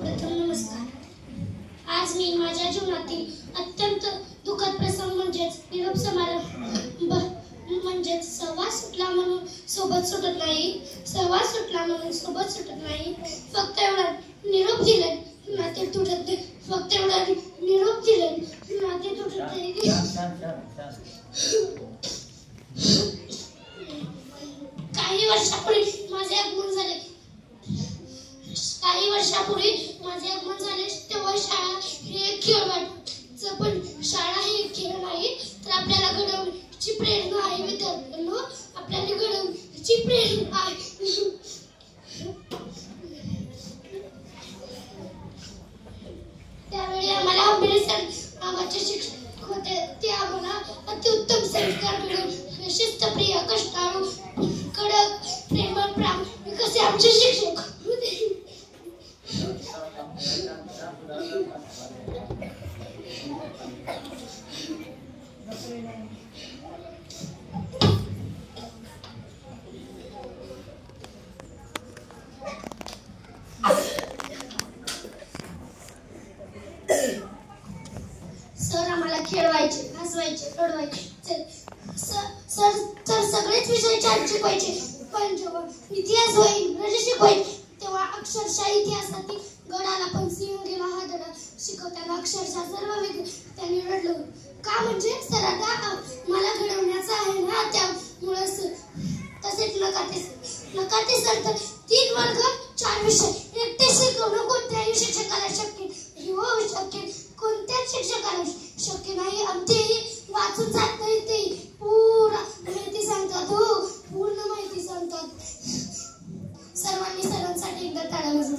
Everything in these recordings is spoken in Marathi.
सर्वप्रथम नमस्कार। आज मी माझ्या जीवनातील अत्यंत दुःखद प्रसंग म्हणजेच निरोप समारंभ म्हणजेच सहवास सुटला म्हणून सोबत सुटत नाही, सहवास सुटला म्हणून सोबत सुटत नाही, फक्त एवढा निरोप दिले नाते तुटत नाही, फक्त एवढा निरोप दिले नाते तुटत नाही। काही वर्षापूर्वी माझे आगमन झाले, तेव्हा शाळा ही एक खेळ वाटतं, पण शाळा ही एक खेळ नाही तर आपल्याला घडवण्याची प्रेरणा आहे। विद्यार्थ्यांनो, आपल्याला घडवण्याची प्रेरणा आहे। त्यावेळी आम्हाला आंबेडकर सर नावाचे शिक्षक होते, ते आम्हाला अतिउत्तम संस्कार घडवून शिस्तप्रिय, कष्टाळू, कडक, प्रेमळ, प्रामाणिक असे आमचे शिक्षक होते। सर आम्हाला खेळवायचे, हसवायचे, रडवायचे, सर सगळेच विषय छान शिकवायचे, पण जेव्हा इतिहास व इंग्रजी शिकवायचे तेव्हा अक्षरशः इतिहासातील गडाला पण सिंह गेला हा धडा शिकवताना अक्षरशः सर्व विद्यार्थ्यांनी रडलो। का म्हणजे सरांना मला घडवण्याचं आहे ना, त्यामुळे तसेच नकाते सर तर 3 वर्ग 4 विषय एकटे शिकवणं कोणत्याही शिक्षकाला शक्य नाही, कोणत्याच शिक्षकाला शक्य नाही। आमचेही वाचून जात नाही, ते पूर्ण माहिती सांगतात, हो पूर्ण माहिती सांगतात। सर्वांनी सरांसाठी एकदा टाळ्या वाजवा।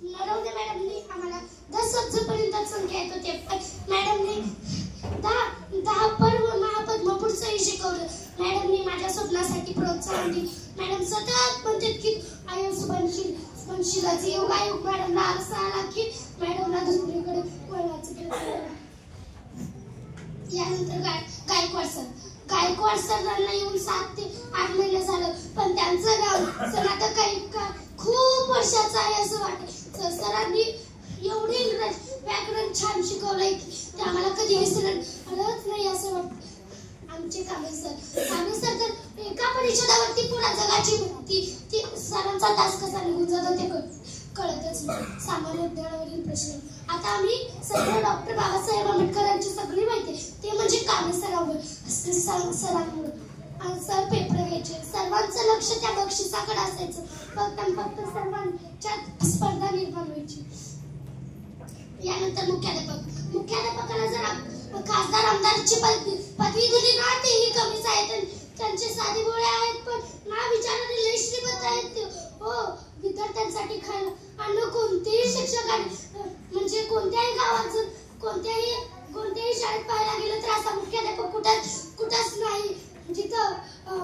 नरवणे मॅडमनी आम्हाला 10 सब्जेक्टपर्यंत संख्या येत होते, पण मॅडमनी 10 पर्व महापद्म पुढचंही शिकवलं। मॅडमनी माझ्या स्वप्नासाठी प्रोत्साहन दिले। मॅडम सतत म्हणतात की आयुष बनशील, योग मॅडमला असं आला की मॅडमला दुसरीकडे वळवायचं केलं। यानंतर गायकवाड सरांना येऊन 7 ते 8 महिने झालं, पण त्यांचं नाव सर काही खूप वर्षाचं आहे असं वाटतं। सरांनी एवढे इंग्रजी व्याकरण छान शिकवलंय की ते आम्हाला कधी विसरलंच नाही असं वाटतं। आमचे कामे सर तर एका परिषदावरती पुन्हा जगाची ती सरांचा तास कसा निघून जातो ते कळतच नाही। सामान्य ज्ञानावरील प्रश्न आता आम्ही सगळे डॉक्टर बाबासाहेब आंबेडकरांची सगळी माहिती ते म्हणजे कामे सरांमुळे। सर पेपर घ्यायचे, सर्वांचं लक्ष त्या बक्षिसाकडे असायचं, फक्त सर्वांच्या स्पर्धा निर्माण व्हायची। यानंतर मुख्याध्यापकाला जर खासदार आमदारची पदवी दिली ना, तेही कमीच आहे। त्यांचे साधे बोळे आहेत, पण ना विचाराने लय श्रीमंत आहेत। हो, विद्यार्थ्यांसाठी खायला अन्न कोणतेही शिक्षकाने म्हणजे कोणत्याही गावात कोणत्याही शाळेत पाहायला गेलं तर असा मुख्याध्यापक कुठंच नाही। जिथं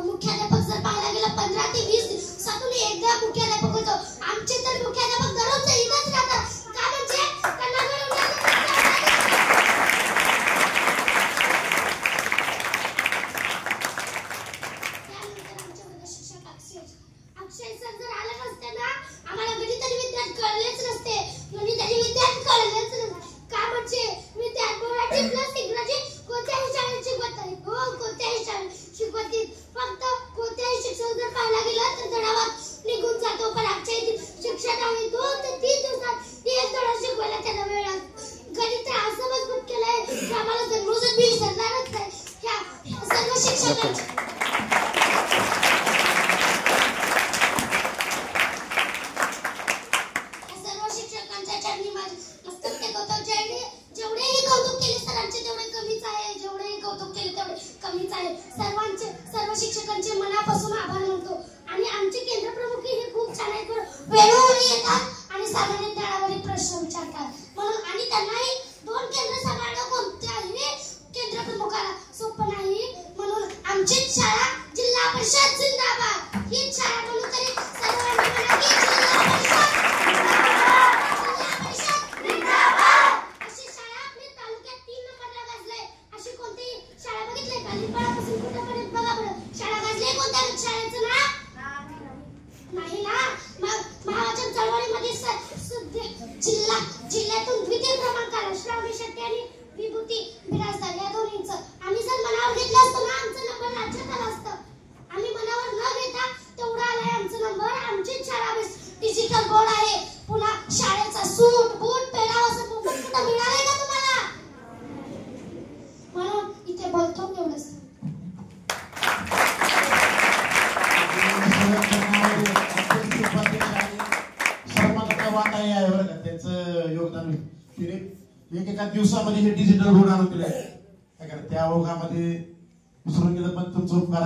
मुख्याध्यापक जर पाहायला गेलं 15 ते 20 दिवसातून एकदा मुख्याध्यापक होतो। आमचे तर मुख्याध्यापक दररोज इथंच राहतात, का म्हणजे त्यांना अक्षय सर जर आले नसते ना, आम्हाला गणिताचे विज्ञान कळलेच नसते, का म्हणजे विज्ञान मराठी प्लस इंग्रजी कोणत्याही शाळेत शिकवत नाही, हो कोणत्याही शाळेत शिकवतील, फक्त कोणत्याही शिक्षक जर पाहायला गेलं तर धडावर निघून जातो, पण आमच्या इथे शिक्षक आहे 2 ते 3 दिवसात एक धडा शिकवायला त्यांना वेळ लागतो। गणित असं मजबूत केलंय की आम्हाला जन्मोजन्मी विसरणारच नाही। सर्व शिक्षकांची जेवढेही कौतुक केले सरांचे तेवढे कमीच आहे, जेवढेही कौतुक केले तेवढे कमीच आहे। सर्व शिक्षकांचे मनापासून आभार मानतो। आणि आमचे केंद्र प्रमुख हे खूप छान आहेत, वेळोवेळी येतात आणि सामान्य ज्ञानावरील प्रश्न विचारतात म्हणून, आणि त्यांनाही 2 केंद्र सांभाळणं कोणत्याही केंद्र प्रमुखाला सोपं नाही, म्हणून आमचीच शाळा जिल्हा परिषद जिंदाबाद, हीच शाळा म्हणून तरी सर्वांनी म्हणा की जिल्हा परिषद जिंदाबाद। अशी शाळा आपल्या तालुक्यात 3 नंबरला गाजलाय, अशी कोणतीही शाळा बघितली का? पासून कुठपर्यंत बघा बरं. शाळा गाजली कोणत्या शाळेचं ना नाही ना. महावचन चळवळीमध्ये जिल्ह्यातून द्वितीय क्रमांकाला श्रावणी शेट्टी आणि विभूती बिराजदार या दोन्हींचं आम्ही जर मनावर घेतलं असतं ना आमचा नंबर राज्यात आला असतं. आम्ही मनावर न घेता तेवढा आलाय आमचा नंबर. आमचीच शाळा डिजिटल बोर्ड आहे. पुन्हा शाळेचा सूट बूट पेराव असं मोफत कुठं मिळालंय का तुम्हाला? म्हणून इथे बोलतो एवढंच. त्यांचं योगदान एकेका दिवसामध्ये हे डिजिटल बोर्ड आणून दिले. त्या ओघामध्ये विसरून गेलं पण तुमचं उपकार